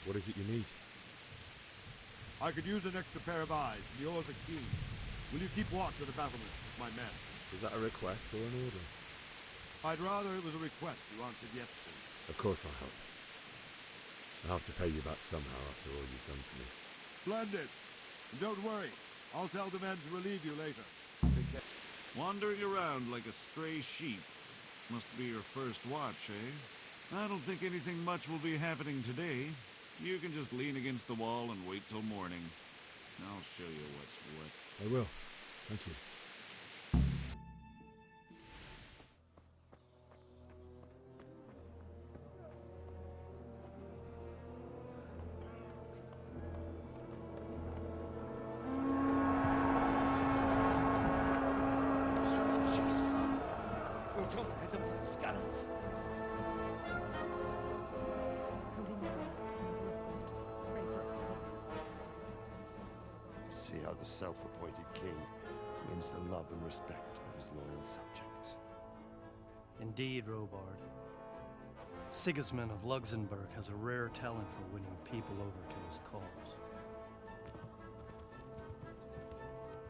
What is it you need? I could use an extra pair of eyes, and yours are keen. Will you keep watch of the battlements with my men? Is that a request or an order? I'd rather it was a request you answered yes to. Of course I'll help. I'll have to pay you back somehow after all you've done to me. Splendid. And don't worry, I'll tell the men to relieve you later. Wandering around like a stray sheep. Must be your first watch, eh? I don't think anything much will be happening today. You can just lean against the wall and wait till morning. I'll show you what's what. I will. Thank you. See how the self-appointed king wins the love and respect of his loyal subjects. Indeed, Robard. Sigismund of Luxembourg has a rare talent for winning people over to his cause.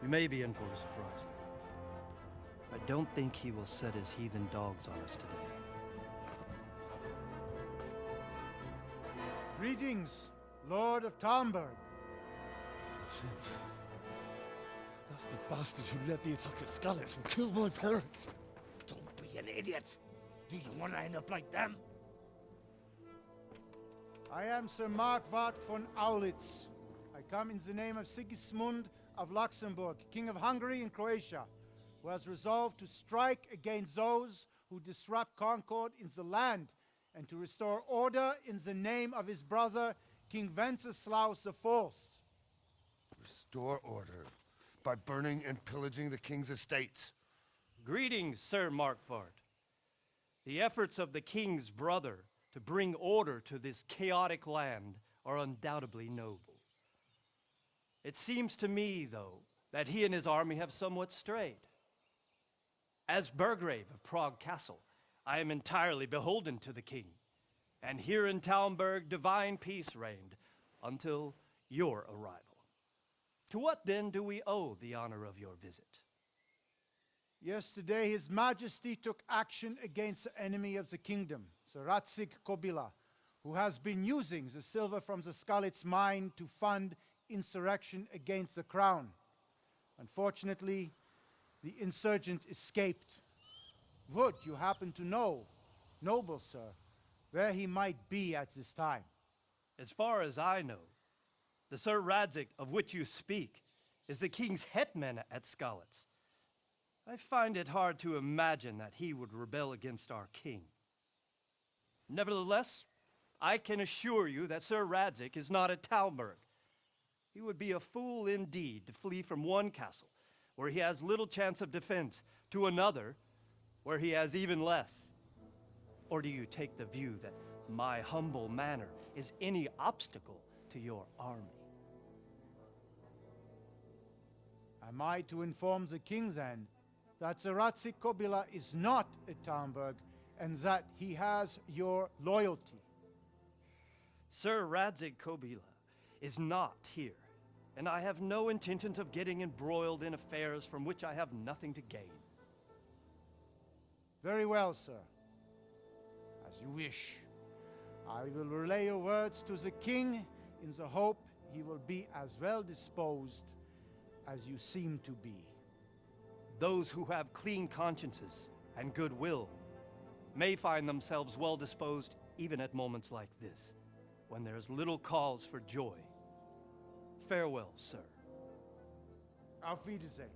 We may be in for a surprise, though. I don't think he will set his heathen dogs on us today. Greetings, Lord of Talmberg. That's the bastard who led the attack at Scarlet and killed my parents. Don't be an idiot. Do you want to end up like them? I am Sir Markwart von Aulitz. I come in the name of Sigismund of Luxembourg, King of Hungary and Croatia, who has resolved to strike against those who disrupt concord in the land and to restore order in the name of his brother, King Venceslau IV. Restore order by burning and pillaging the king's estates. Greetings, Sir Markwart. The efforts of the king's brother to bring order to this chaotic land are undoubtedly noble. It seems to me, though, that he and his army have somewhat strayed. As Burgrave of Prague Castle, I am entirely beholden to the king, and here in Talmberg divine peace reigned until your arrival. To what then do we owe the honor of your visit? Yesterday, His Majesty took action against the enemy of the kingdom, Sir Radzig Kobyla, who has been using the silver from the Skalitz mine to fund insurrection against the crown. Unfortunately, the insurgent escaped. Would you happen to know, noble sir, where he might be at this time? As far as I know, the Sir Radzig of which you speak is the king's hetman at Skalitz. I find it hard to imagine that he would rebel against our king. Nevertheless, I can assure you that Sir Radzig is not at Talmberg. He would be a fool indeed to flee from one castle, where he has little chance of defense, to another, where he has even less. Or do you take the view that my humble manner is any obstacle to your army? Am I to inform the king then that Sir Radzig Kobyla is not at Talmberg and that he has your loyalty? Sir Radzig Kobyla is not here, and I have no intentions of getting embroiled in affairs from which I have nothing to gain. Very well, sir. As you wish. I will relay your words to the king in the hope he will be as well disposed as you seem to be. Those who have clean consciences and goodwill may find themselves well disposed even at moments like this, when there is little cause for joy. Farewell, sir. Auf Wiedersehen.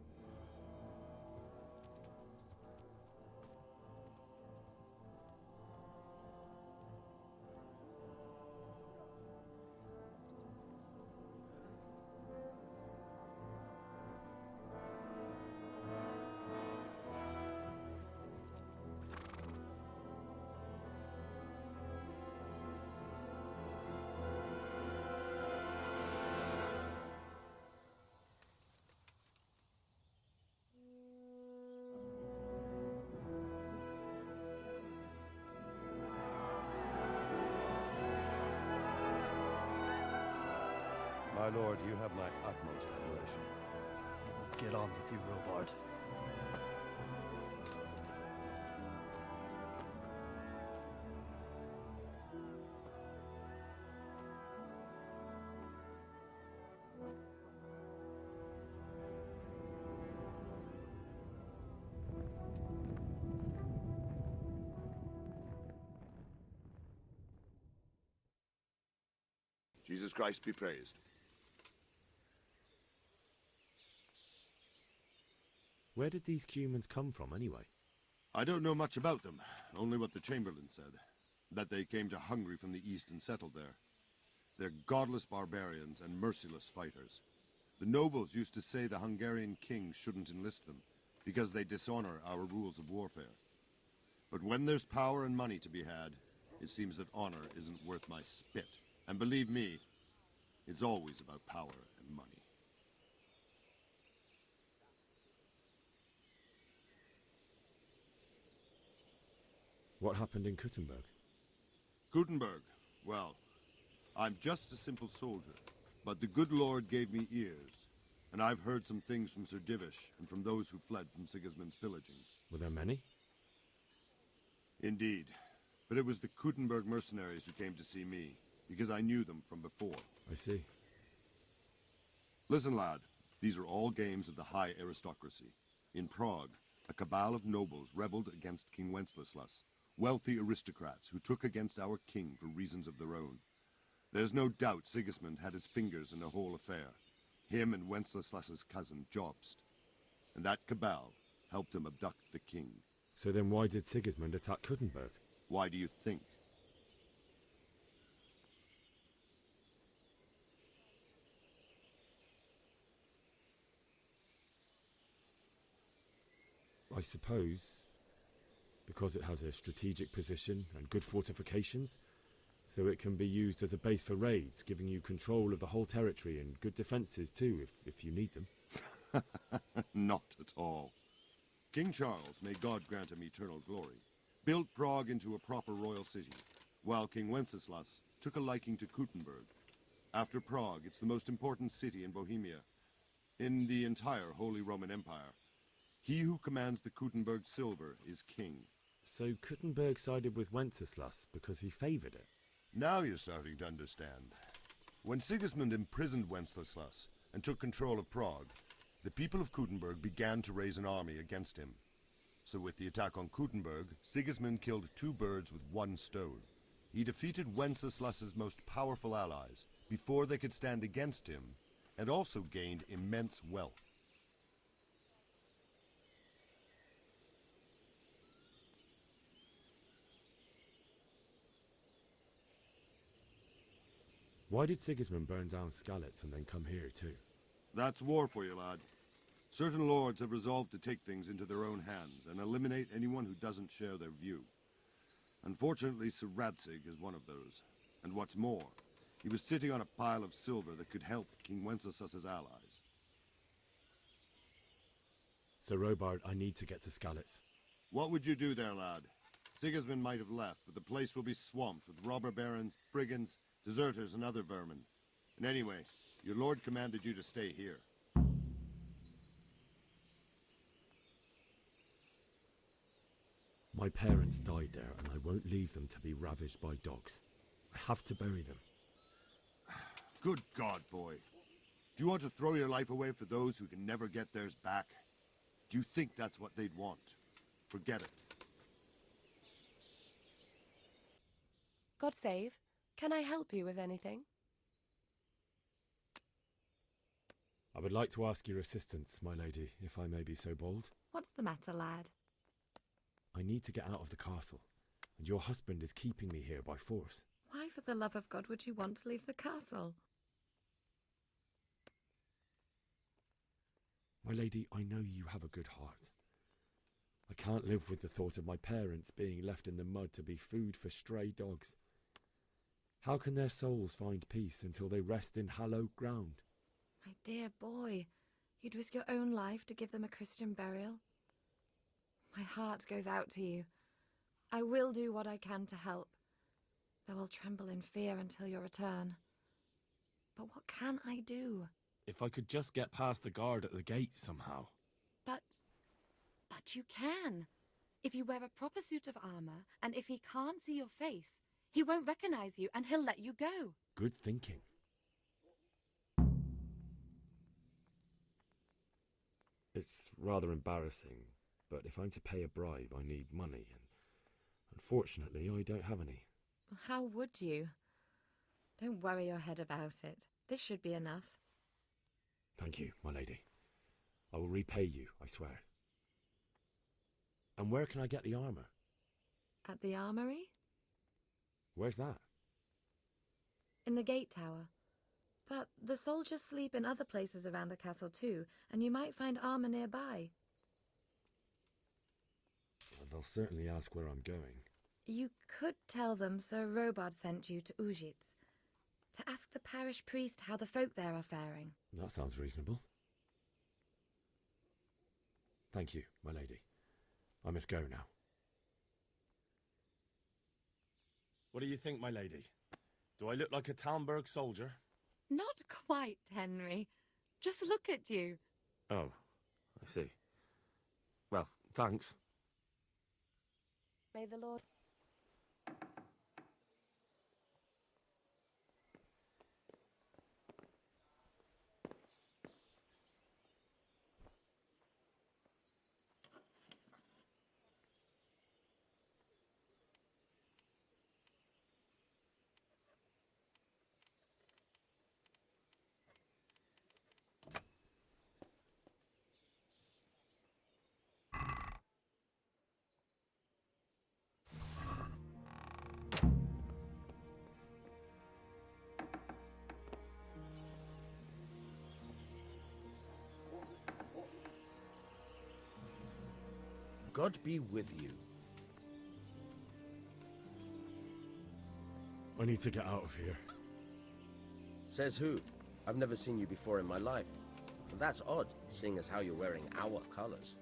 My lord, you have my utmost admiration. Get on with you, Robard. Jesus Christ be praised. Where did these humans come from, anyway? I don't know much about them, only what the Chamberlain said. That they came to Hungary from the east and settled there. They're godless barbarians and merciless fighters. The nobles used to say the Hungarian king shouldn't enlist them, because they dishonor our rules of warfare. But when there's power and money to be had, it seems that honor isn't worth my spit. And believe me, it's always about power and money. What happened in Kuttenberg? Gutenberg, well, I'm just a simple soldier, but the good Lord gave me ears, and I've heard some things from Sir Divish and from those who fled from Sigismund's pillaging. Were there many? Indeed, but it was the Kuttenberg mercenaries who came to see me, because I knew them from before. I see. Listen, lad, these are all games of the high aristocracy. In Prague, a cabal of nobles rebelled against King Wenceslas, wealthy aristocrats who took against our king for reasons of their own. There's no doubt Sigismund had his fingers in the whole affair, him and Wenceslas's cousin Jobst. And that cabal helped him abduct the king. So then why did Sigismund attack Kuttenberg? Why do you think? I suppose because it has a strategic position and good fortifications, so it can be used as a base for raids, giving you control of the whole territory and good defences too, if you need them. Not at all. King Charles, may God grant him eternal glory, built Prague into a proper royal city, while King Wenceslas took a liking to Kuttenberg. After Prague, it's the most important city in Bohemia, in the entire Holy Roman Empire. He who commands the Kuttenberg silver is king. So Kuttenberg sided with Wenceslas because he favoured it? Now you're starting to understand. When Sigismund imprisoned Wenceslas and took control of Prague, the people of Kuttenberg began to raise an army against him. So with the attack on Kuttenberg, Sigismund killed two birds with one stone. He defeated Wenceslas's most powerful allies before they could stand against him, and also gained immense wealth. Why did Sigismund burn down Skalitz and then come here too? That's war for you, lad. Certain lords have resolved to take things into their own hands and eliminate anyone who doesn't share their view. Unfortunately, Sir Radzig is one of those. And what's more, he was sitting on a pile of silver that could help King Wenceslas's allies. So Robard, I need to get to Skalitz. What would you do there, lad? Sigismund might have left, but the place will be swamped with robber barons, brigands, deserters, and other vermin. And anyway, your lord commanded you to stay here. My parents died there, and I won't leave them to be ravaged by dogs. I have to bury them. Good God, boy. Do you want to throw your life away for those who can never get theirs back? Do you think that's what they'd want? Forget it. God save. Can I help you with anything? I would like to ask your assistance, my lady, if I may be so bold. What's the matter, lad? I need to get out of the castle, and your husband is keeping me here by force. Why, for the love of God, would you want to leave the castle? My lady, I know you have a good heart. I can't live with the thought of my parents being left in the mud to be food for stray dogs. How can their souls find peace until they rest in hallowed ground? My dear boy, you'd risk your own life to give them a Christian burial? My heart goes out to you. I will do what I can to help, though I'll tremble in fear until your return. But what can I do? If I could just get past the guard at the gate somehow. But you can. If you wear a proper suit of armor, and if he can't see your face, he won't recognize you and he'll let you go. Good thinking. It's rather embarrassing, but if I'm to pay a bribe, I need money, and unfortunately, I don't have any. How would you? Don't worry your head about it. This should be enough. Thank you, my lady. I will repay you, I swear. And where can I get the armor? At the armory? Where's that? In the gate tower. But the soldiers sleep in other places around the castle too, and you might find armor nearby. Well, they'll certainly ask where I'm going. You could tell them Sir Robard sent you to Ujitz, to ask the parish priest how the folk there are faring. That sounds reasonable. Thank you, my lady. I must go now. What do you think, my lady? Do I look like a Talmberg soldier? Not quite, Henry. Just look at you. Oh, I see. Well, thanks. May the Lord... God be with you. I need to get out of here. Says who? I've never seen you before in my life. That's odd, seeing as how you're wearing our colors.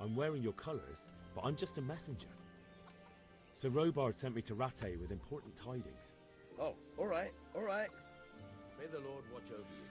I'm wearing your colours, but I'm just a messenger. Sir Robard sent me to Rattay with important tidings. Oh, all right, all right. May the Lord watch over you.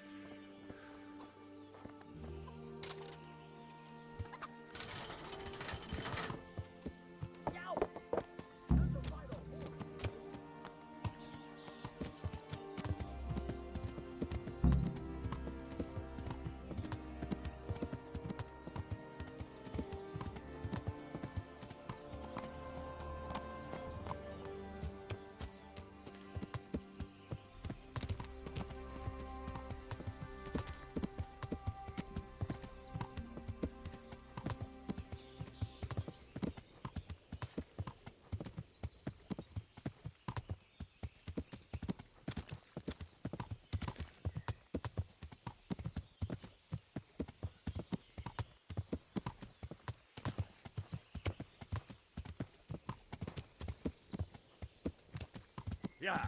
Yeah.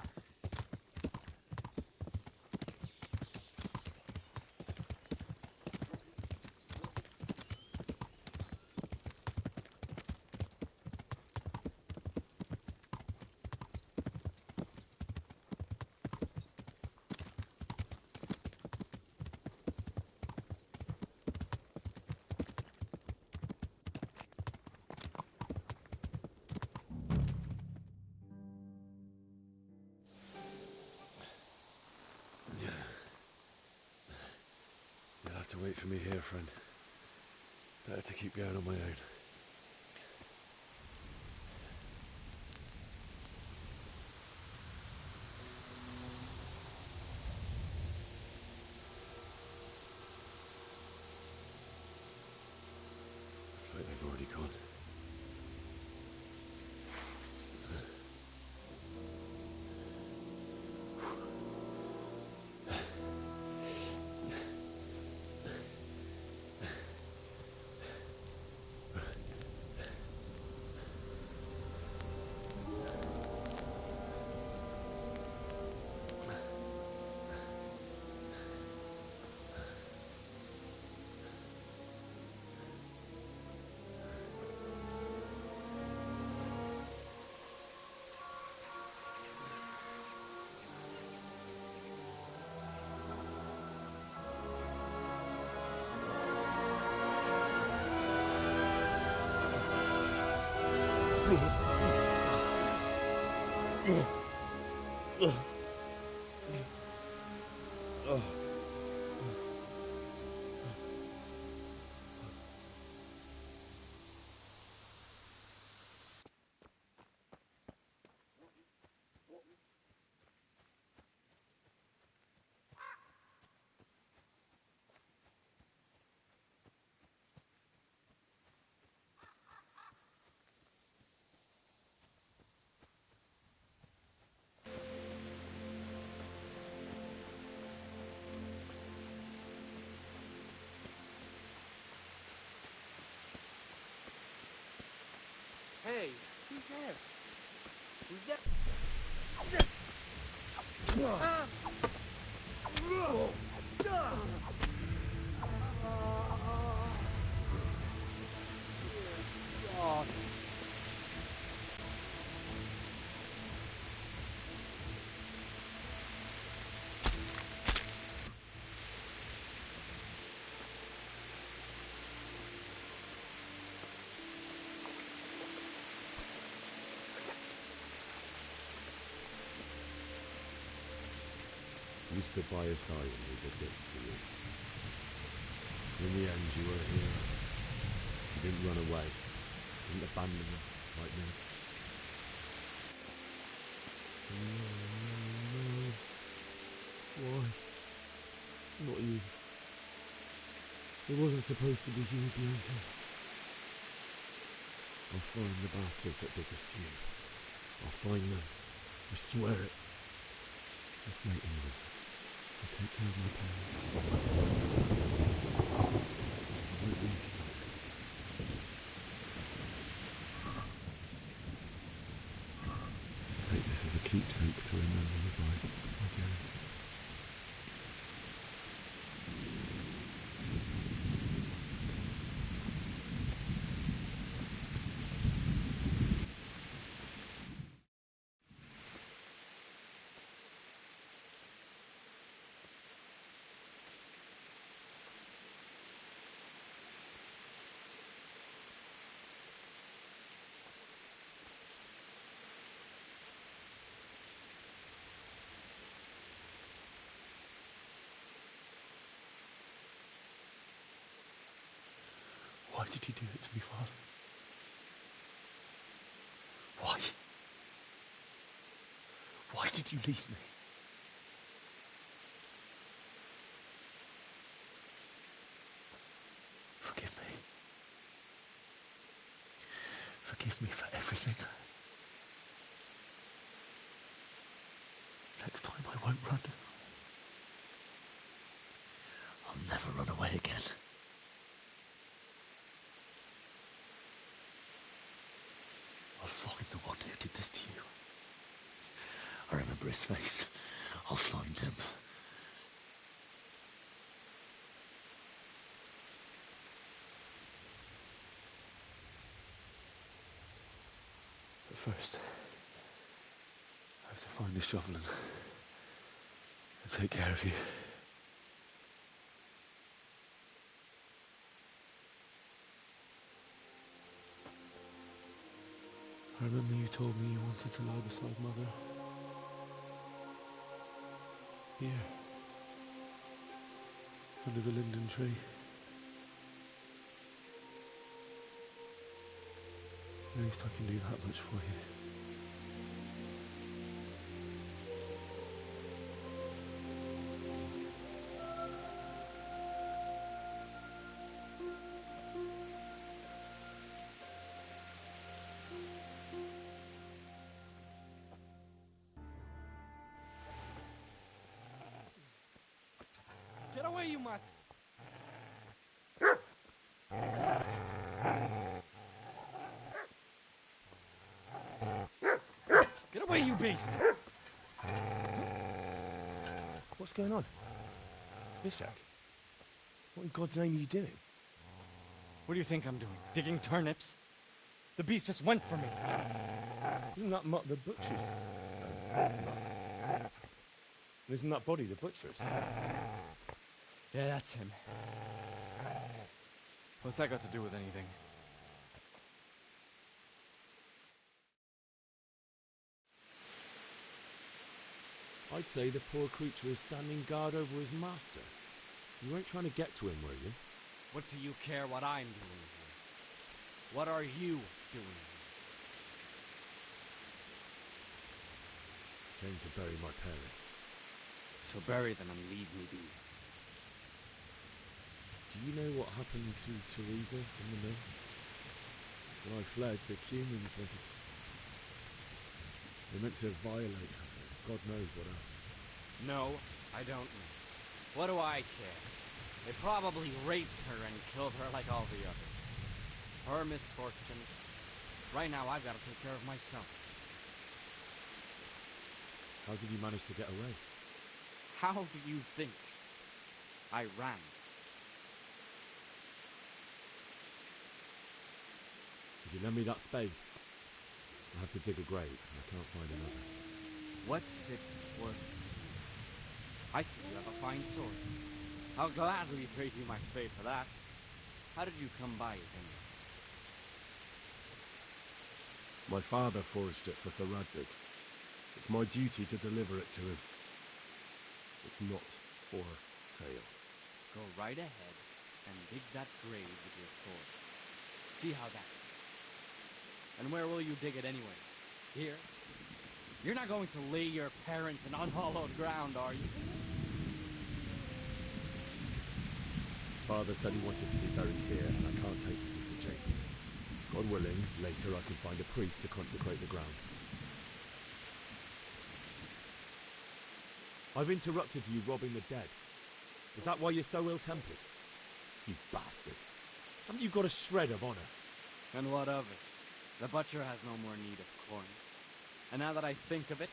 You'll have to wait for me here, friend. Better to keep going on my own. Looks like they've already gone. Hey, who's there? Who's there? You stood by his side and he did this to you. In the end, you were a hero. You didn't run away. You didn't abandon them like me. No. Why? Not you. It wasn't supposed to be you, Bianca. I'll find the bastards that did this to you. I'll find them. I swear it. Just wait a minute. I'll take care of my parents. I won't leave you. Take this as a keepsake to remember me by, again. Why did you do it to me, Father? Why? Why did you leave me? Forgive me. Forgive me for everything. Next time I won't run. I'll never run away again. I'll find the one who did this to you. I remember his face. I'll find him. But first, I have to find the shovel and take care of you. I remember you told me you wanted to lie beside Mother. Here. Under the linden tree. At least I can do that much for you. Get away, you mutt! Get away, you beast! What's going on? Bishak? What in God's name are you doing? What do you think I'm doing? Digging turnips? The beast just went for me. Isn't that Mutt the butcher's? Isn't that body the butcher's? Yeah, that's him. What's that got to do with anything? I'd say the poor creature is standing guard over his master. You weren't trying to get to him, were you? What do you care what I'm doing here? What are you doing here? Came to bury my parents. So bury them and leave me be. Do you know what happened to Teresa from the mill? When I fled, the humans wanted to... They meant to violate her. God knows what else. No, I don't know. What do I care? They probably raped her and killed her like all the others. Her misfortune. Right now, I've got to take care of myself. How did you manage to get away? How do you think? I ran. Could you lend me that spade? I have to dig a grave, and I can't find another. What's it worth to you? I see you have a fine sword. I'll gladly trade you my spade for that. How did you come by it anyway? My father forged it for Sir Radzig. It's my duty to deliver it to him. It's not for sale. Go right ahead and dig that grave with your sword. See how that goes. And where will you dig it anyway? Here? You're not going to lay your parents in unhallowed ground, are you? Father said he wanted to be buried here, and I can't take you to St. James. God willing, later I can find a priest to consecrate the ground. I've interrupted you robbing the dead. Is that why you're so ill-tempered? You bastard. Haven't you got a shred of honor? And what of it? The butcher has no more need of corn. And now that I think of it,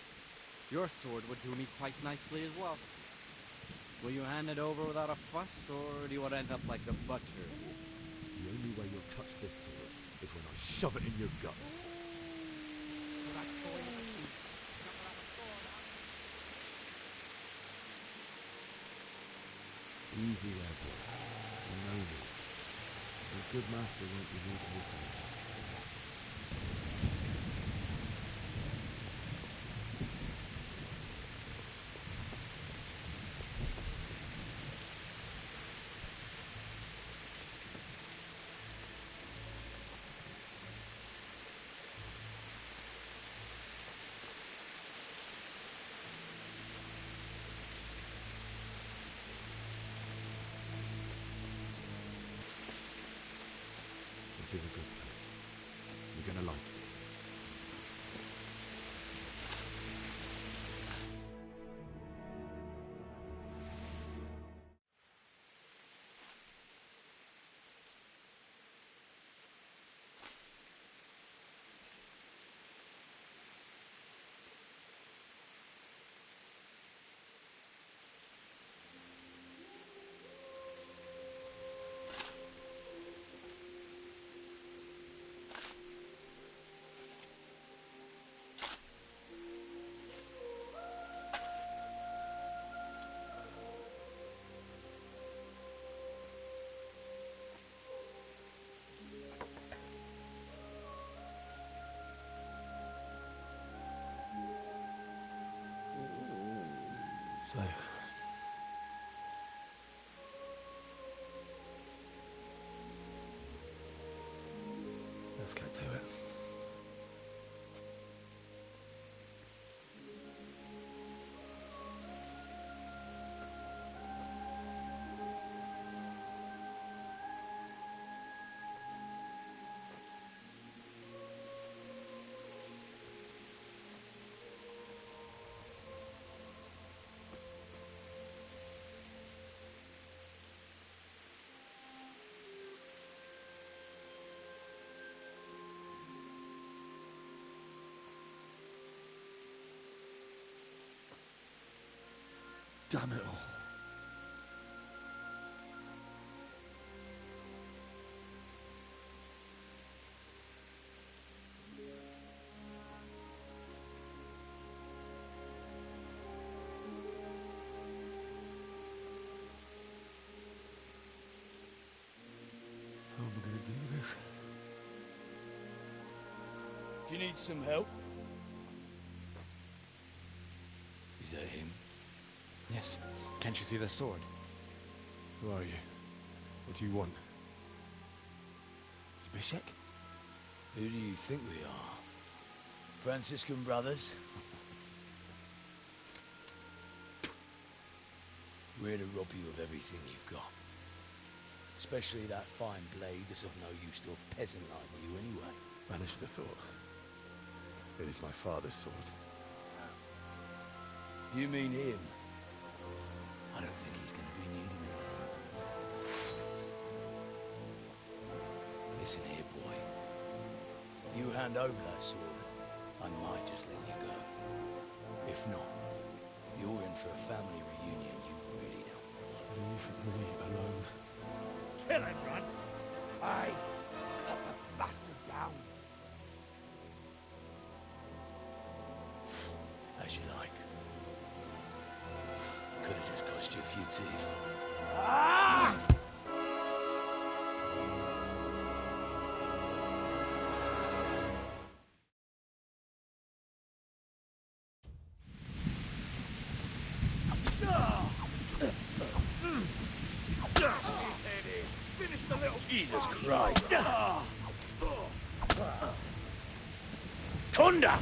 your sword would do me quite nicely as well. Will you hand it over without a fuss, or do you want to end up like the butcher? The only way you'll touch this sword is when I shove it in your guts. Easy there, boy. You know me. A good master won't be needing this much. This is a good place. You're gonna like it. So, let's get to it. Damn it all. How am I going to do this? Do you need some help? Is that him? Yes. Can't you see the sword? Who are you? What do you want? Zbyszek? Who do you think we are? Franciscan brothers? We're here to rob you of everything you've got. Especially that fine blade that's of no use to a peasant like you anyway. Banish the thought. It is my father's sword. You mean him? I don't think he's going to be needing it. Listen here, boy. You hand over that sword, I might just let you go. If not, you're in for a family reunion you really don't want. Leave me alone. Kill him, Runt. Aye. Cut the bastard down. As you like. Could have just cost you a few teeth. Ah! Jesus Christ! Thunder!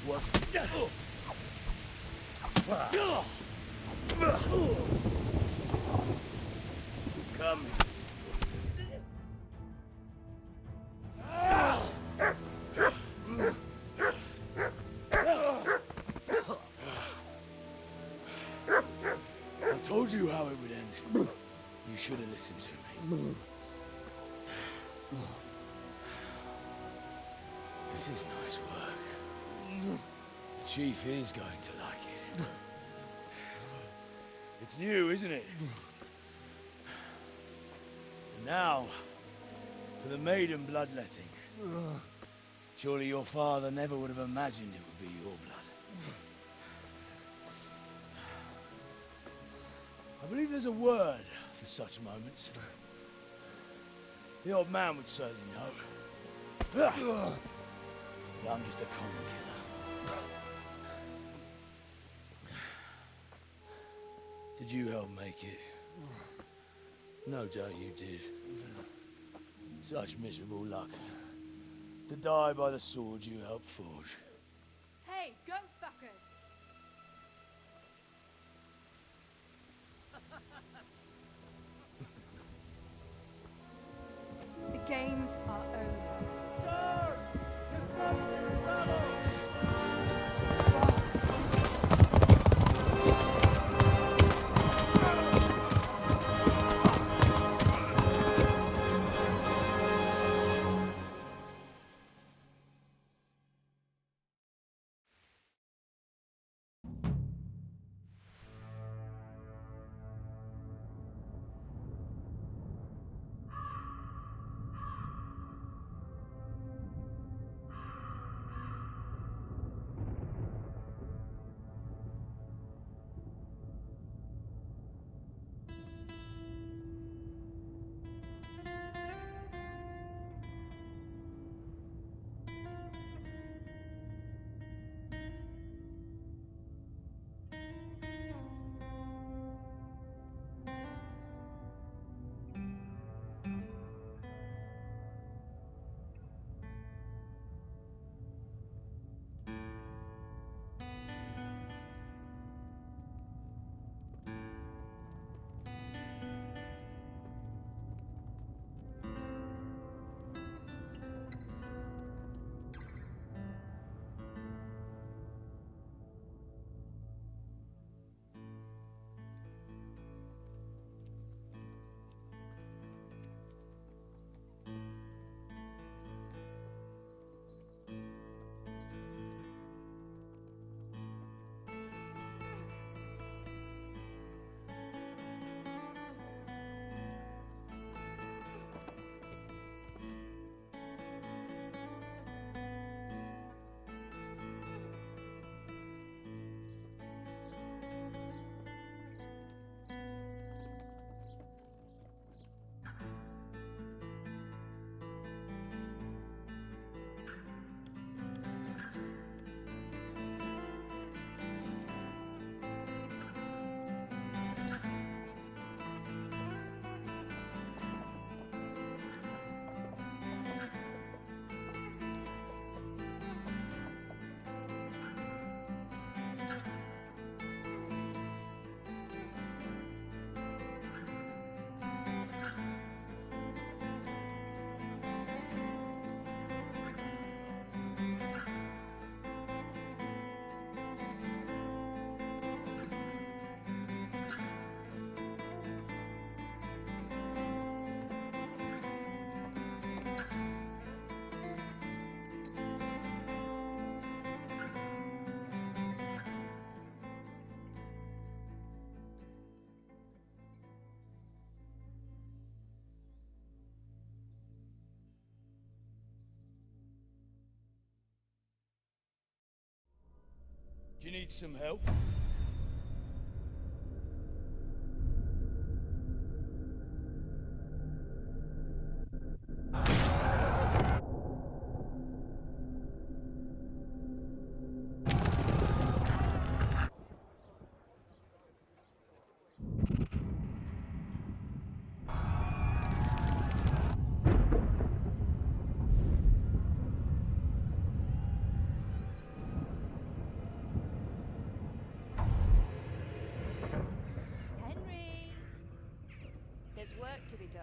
What's come? I told you how it would end. You should have listened to me. This is nice work. The chief is going to like it. It's new, isn't it? And now, for the maiden bloodletting. Surely your father never would have imagined it would be your blood. I believe there's a word for such moments. The old man would certainly know. But I'm just a common killer. Did you help make it? No doubt you did. Such miserable luck. To die by the sword you helped forge. Hey, go fuckers! The games are over. need some help? Henry! There's work to be done.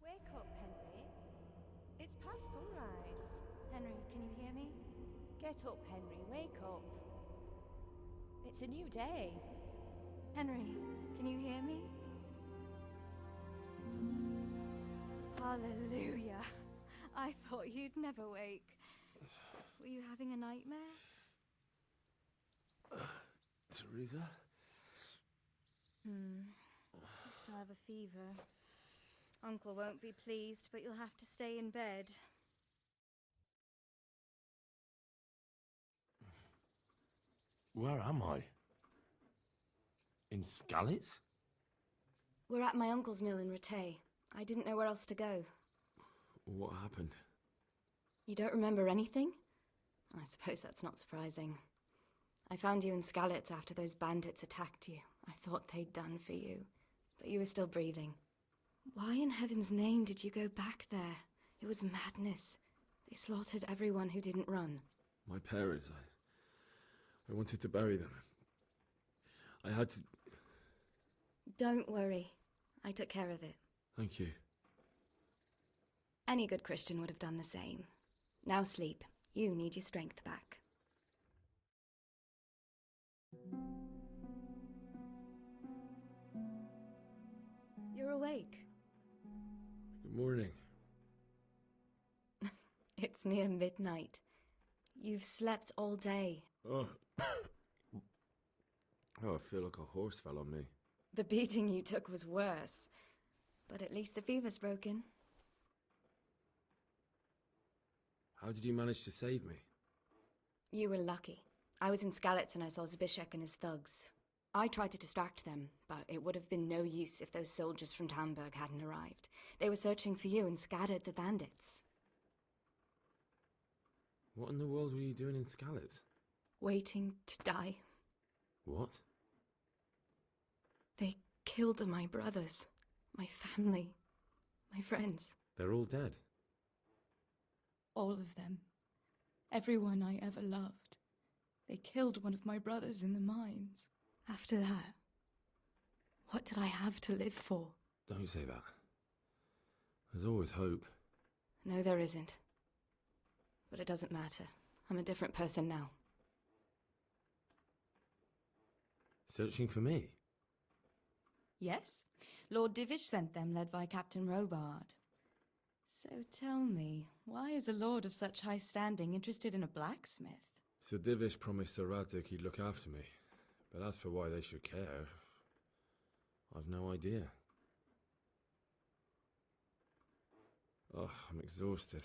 Wake up, Henry. It's past sunrise. Henry, can you hear me? Get up, Henry. Wake up. It's a new day. Henry, can you hear me? Hallelujah. I thought you'd never wake. Were you having a nightmare? Teresa? You still have a fever. Uncle won't be pleased, but you'll have to stay in bed. Where am I? In Skalitz? We're at my uncle's mill in Rattay. I didn't know where else to go. What happened? You don't remember anything? I suppose that's not surprising. I found you in Skalitz after those bandits attacked you. I thought they'd done for you, but you were still breathing. Why in heaven's name did you go back there? It was madness. They slaughtered everyone who didn't run. My parents, I wanted to bury them. I had to... Don't worry. I took care of it. Thank you. Any good Christian would have done the same. Now sleep. You need your strength back. You're awake. Good morning. It's near midnight. You've slept all day. Oh. Oh, I feel like a horse fell on me. The beating you took was worse. But at least the fever's broken. How did you manage to save me? You were lucky. I was in Skalitz and I saw Zbyszek and his thugs. I tried to distract them, but it would have been no use if those soldiers from Tamburg hadn't arrived. They were searching for you and scattered the bandits. What in the world were you doing in Skalitz? Waiting to die. What? They killed my brothers, my family, my friends. They're all dead. All of them. Everyone I ever loved. They killed one of my brothers in the mines. After that, what did I have to live for? Don't say that. There's always hope. No, there isn't. But it doesn't matter. I'm a different person now. Searching for me? Yes. Lord Divish sent them, led by Captain Robard. So tell me, why is a lord of such high standing interested in a blacksmith? Sir Divish promised Sir Radzik he'd look after me. But as for why they should care, I've no idea. Oh, I'm exhausted.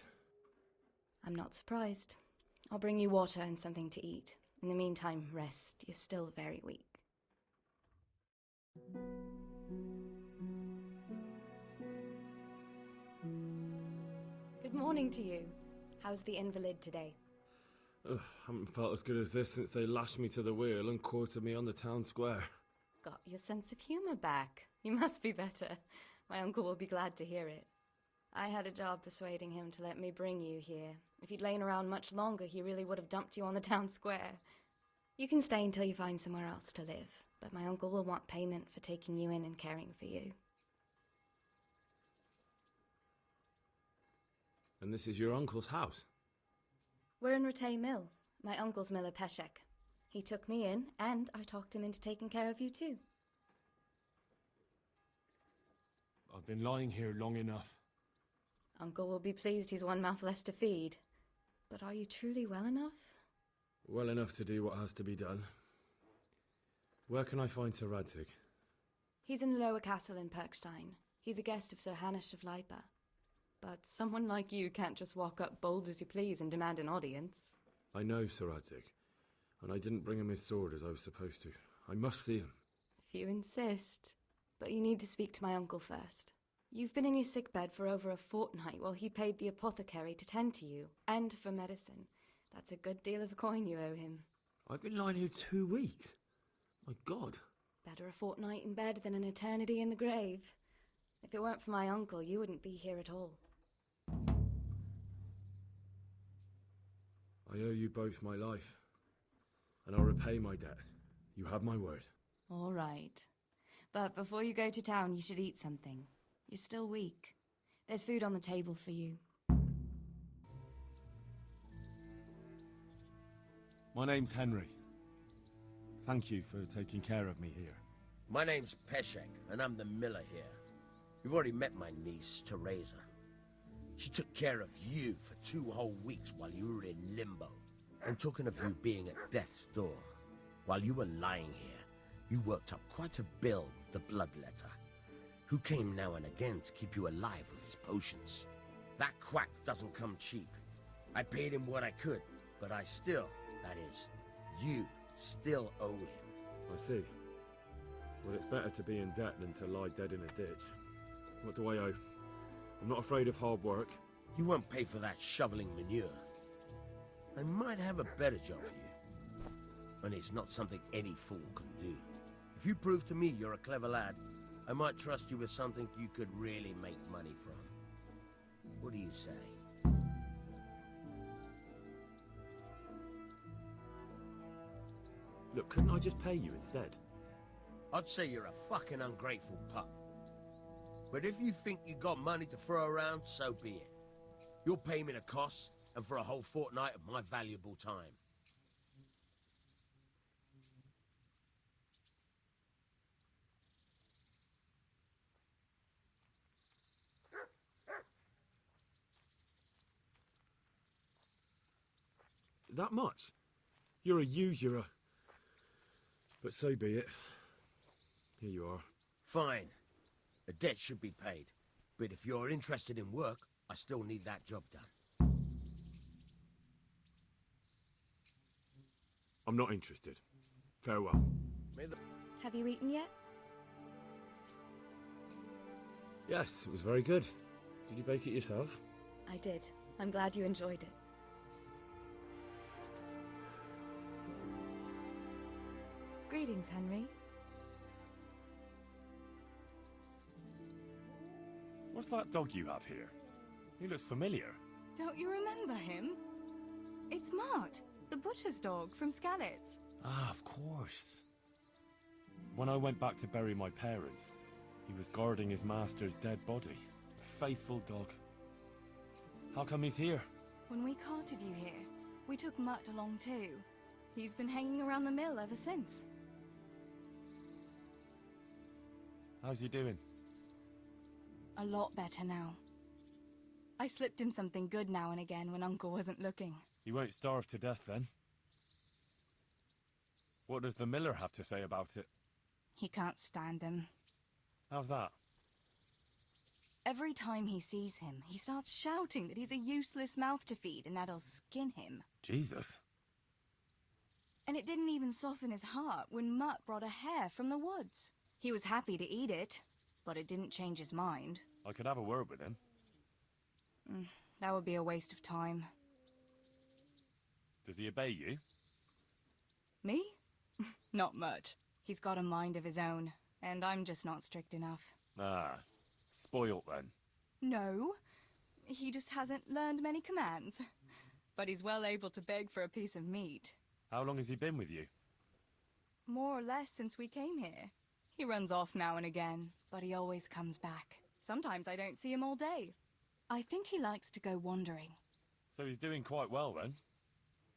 I'm not surprised. I'll bring you water and something to eat. In the meantime, rest. You're still very weak. Good morning to you. How's the invalid today? Ugh, haven't felt as good as this since they lashed me to the wheel and quartered me on the town square. Got your sense of humor back. You must be better. My uncle will be glad to hear it. I had a job persuading him to let me bring you here. If you'd lain around much longer, he really would have dumped you on the town square. You can stay until you find somewhere else to live, but my uncle will want payment for taking you in and caring for you. And this is your uncle's house? We're in Rattay Mill, my uncle's mill at Peshek. He took me in, and I talked him into taking care of you too. I've been lying here long enough. Uncle will be pleased he's one mouth less to feed. But are you truly well enough? Well enough to do what has to be done. Where can I find Sir Radzik? He's in the lower castle in Perkstein. He's a guest of Sir Hanush of Leipa. But someone like you can't just walk up bold as you please and demand an audience. I know, Sir Radzig, and I didn't bring him his sword as I was supposed to. I must see him. If you insist. But you need to speak to my uncle first. You've been in your sickbed for over a fortnight while he paid the apothecary to tend to you, and for medicine. That's a good deal of coin you owe him. I've been lying here 2 weeks. My God. Better a fortnight in bed than an eternity in the grave. If it weren't for my uncle, you wouldn't be here at all. I owe you both my life, and I'll repay my debt. You have my word. All right. But before you go to town, you should eat something. You're still weak. There's food on the table for you. My name's Henry. Thank you for taking care of me here. My name's Peshek, and I'm the miller here. You've already met my niece, Teresa. She took care of you for 2 whole weeks while you were in limbo. And talking of you being at death's door, while you were lying here, you worked up quite a bill with the bloodletter, who came now and again to keep you alive with his potions. That quack doesn't come cheap. I paid him what I could, but I still, that is, you still owe him. I see. Well, it's better to be in debt than to lie dead in a ditch. What do I owe? I'm not afraid of hard work. You won't pay for that shoveling manure. I might have a better job for you. And it's not something any fool can do. If you prove to me you're a clever lad, I might trust you with something you could really make money from. What do you say? Look, couldn't I just pay you instead? I'd say you're a fucking ungrateful pup. But if you think you got money to throw around, so be it. You'll pay me the costs, and for a whole fortnight of my valuable time. That much? You're a usurer. But so be it. Here you are. Fine. A debt should be paid. But if you're interested in work, I still need that job done. I'm not interested. Farewell. Have you eaten yet? Yes, it was very good. Did you bake it yourself? I did. I'm glad you enjoyed it. Greetings, Henry. What's that dog you have here? He looks familiar. Don't you remember him? It's Mart, the butcher's dog from Skalitz. Ah, of course. When I went back to bury my parents, he was guarding his master's dead body. A faithful dog. How come he's here? When we carted you here, we took Mutt along too. He's been hanging around the mill ever since. How's he doing? A lot better now. I slipped him something good now and again when Uncle wasn't looking. He won't starve to death then. What does the miller have to say about it? He can't stand him. How's that? Every time he sees him, he starts shouting that he's a useless mouth to feed and that'll skin him. Jesus. And it didn't even soften his heart when Mutt brought a hare from the woods. He was happy to eat it, but it didn't change his mind. I could have a word with him. That would be a waste of time. Does he obey you? Me? Not much. He's got a mind of his own, and I'm just not strict enough. Ah, spoilt then. No, he just hasn't learned many commands. But he's well able to beg for a piece of meat. How long has he been with you? More or less since we came here. He runs off now and again, but he always comes back. Sometimes I don't see him all day. I think he likes to go wandering. So he's doing quite well then?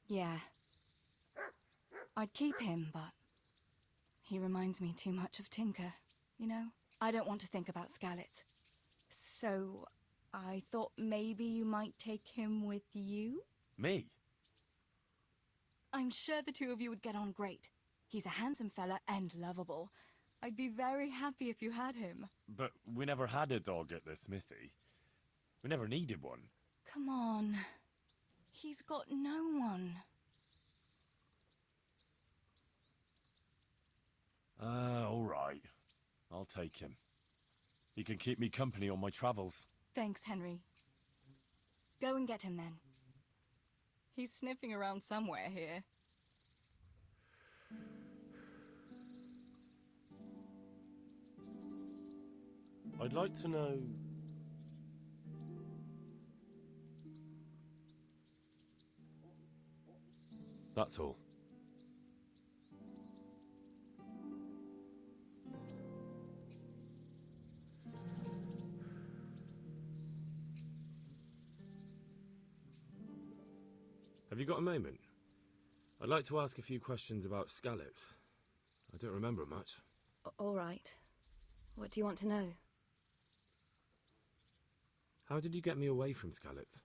Yeah. I'd keep him, but he reminds me too much of Tinker, you know? I don't want to think about Skalitz. So I thought maybe you might take him with you? Me? I'm sure the two of you would get on great. He's a handsome fella and lovable. I'd be very happy if you had him. But we never had a dog at the smithy. We never needed one. Come on. He's got no one. All right. I'll take him. He can keep me company on my travels. Thanks, Henry. Go and get him then. He's sniffing around somewhere here. I'd like to know... That's all. Have you got a moment? I'd like to ask a few questions about Skalitz. I don't remember much. All right. What do you want to know? How did you get me away from Skalitz?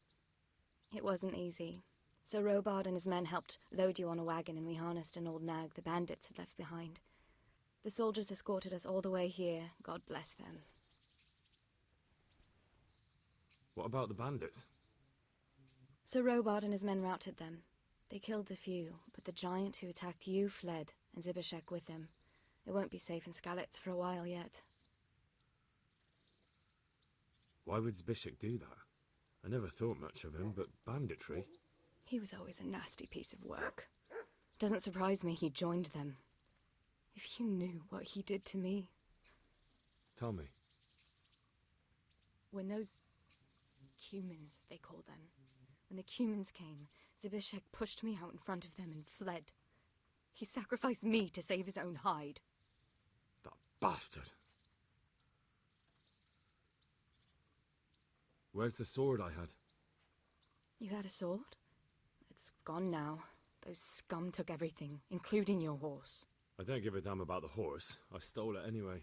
It wasn't easy. Sir Robard and his men helped load you on a wagon and we harnessed an old nag the bandits had left behind. The soldiers escorted us all the way here, God bless them. What about the bandits? Sir Robard and his men routed them. They killed the few, but the giant who attacked you fled, and Zibishek with him. It won't be safe in Skalitz for a while yet. Why would Zibishek do that? I never thought much of him, but banditry? He was always a nasty piece of work. Doesn't surprise me he joined them. If you knew what he did to me. Tell me. When those cumins, they call them, when the cumins came, Zibishek pushed me out in front of them and fled. He sacrificed me to save his own hide. That bastard. Where's the sword I had? You had a sword? It's gone now. Those scum took everything, including your horse. I don't give a damn about the horse. I stole it anyway.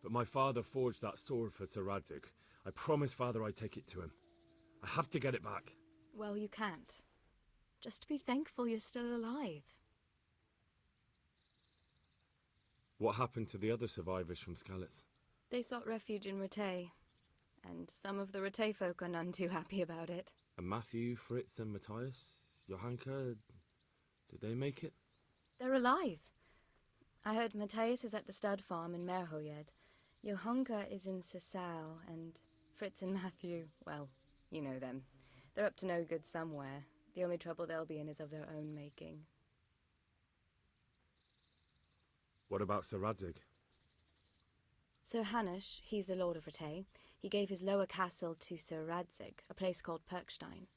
But my father forged that sword for Sir Radzig. I promised father I'd take it to him. I have to get it back. Well, you can't. Just be thankful you're still alive. What happened to the other survivors from Skalitz? They sought refuge in Ratay, and some of the Ratay folk are none too happy about it. And Matthew, Fritz and Matthias? Johanka? Did they make it? They're alive. I heard Matthias is at the stud farm in Merhoyed. Johanka is in Sisal, and Fritz and Matthew, well, you know them. They're up to no good somewhere. The only trouble they'll be in is of their own making. What about Sir Radzig? Sir Hanush, he's the Lord of Ratay. He gave his lower castle to Sir Radzig, a place called Perkstein.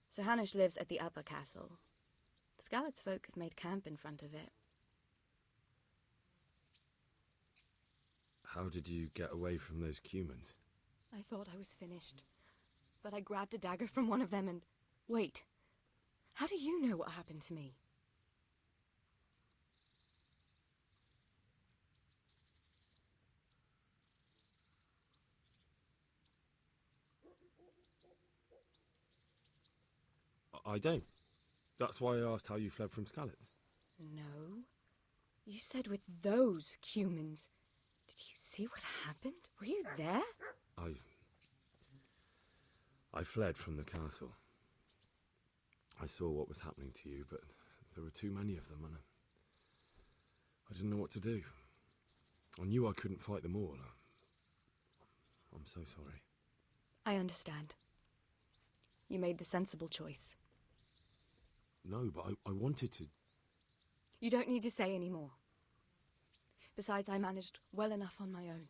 Sir Hanush lives at the upper castle. The Skalitz folk have made camp in front of it. How did you get away from those cumins? I thought I was finished, but I grabbed a dagger from one of them and... Wait, how do you know what happened to me? I don't. That's why I asked how you fled from Skalitz. No. You said with those cumins. Did you see what happened? Were you there? I fled from the castle. I saw what was happening to you, but there were too many of them, and I didn't know what to do. I knew I couldn't fight them all. I'm so sorry. I understand. You made the sensible choice. No, but I wanted to... You don't need to say any more. Besides, I managed well enough on my own.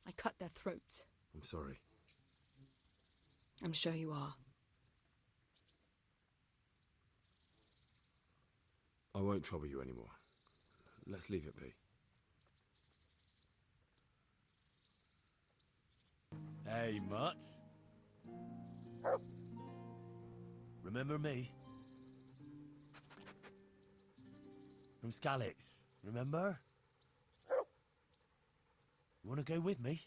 I cut their throats. I'm sorry. I'm sure you are. I won't trouble you anymore. Let's leave it be. Hey, Mutt. Remember me? From Skalitz, remember? You want to go with me?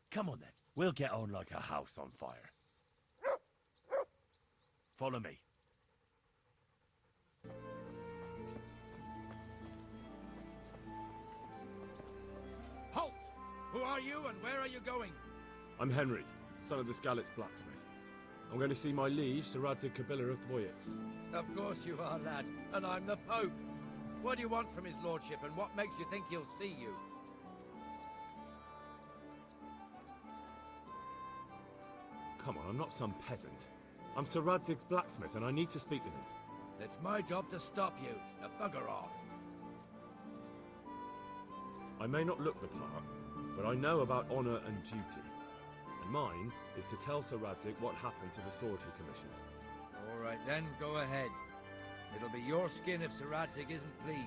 Come on then. We'll get on like a house on fire. Follow me. Halt! Who are you and where are you going? I'm Henry, son of the Skalitz blacksmith. I'm going to see my liege, Sir Radzig Kobyla of Dvoyitz. Of course you are, lad. And I'm the Pope. What do you want from his lordship, and what makes you think he'll see you? Come on, I'm not some peasant. I'm Sir Radzig's blacksmith, and I need to speak with him. It's my job to stop you. Now bugger off. I may not look the part, but I know about honour and duty. And mine is to tell Sir Radzig what happened to the sword he commissioned. All right then, go ahead. It'll be your skin if Sir Radzig isn't pleased.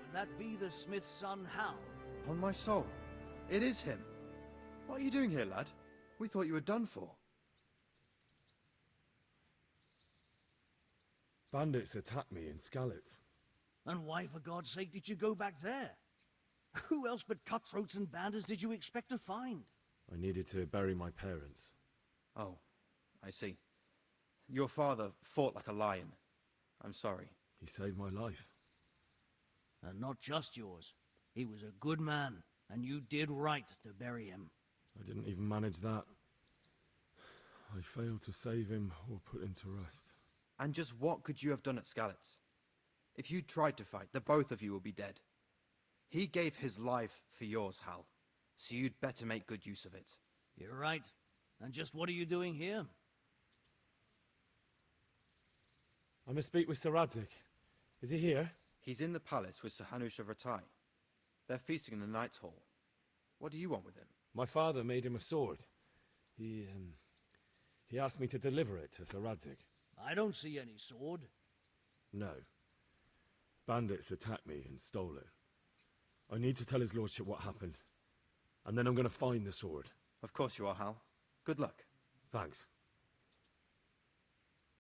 Would that be the smith's son, Hal? On my soul, it is him. What are you doing here, lad? We thought you were done for. Bandits attacked me in Skalitz. And why, for God's sake, did you go back there? Who else but cutthroats and bandits did you expect to find? I needed to bury my parents. Oh, I see. Your father fought like a lion. I'm sorry. He saved my life. And not just yours. He was a good man, and you did right to bury him. I didn't even manage that. I failed to save him or put him to rest. And just what could you have done at Skalitz? If you tried to fight, the both of you will be dead. He gave his life for yours, Hal. So you'd better make good use of it. You're right. And just what are you doing here? I must speak with Sir Radzig. Is he here? He's in the palace with Sir Hanush of Ratai. They're feasting in the Knight's Hall. What do you want with him? My father made him a sword. He asked me to deliver it to Sir Radzig. I don't see any sword. No. Bandits attacked me and stole it. I need to tell his lordship what happened. And then I'm going to find the sword. Of course you are, Hal. Good luck. Thanks.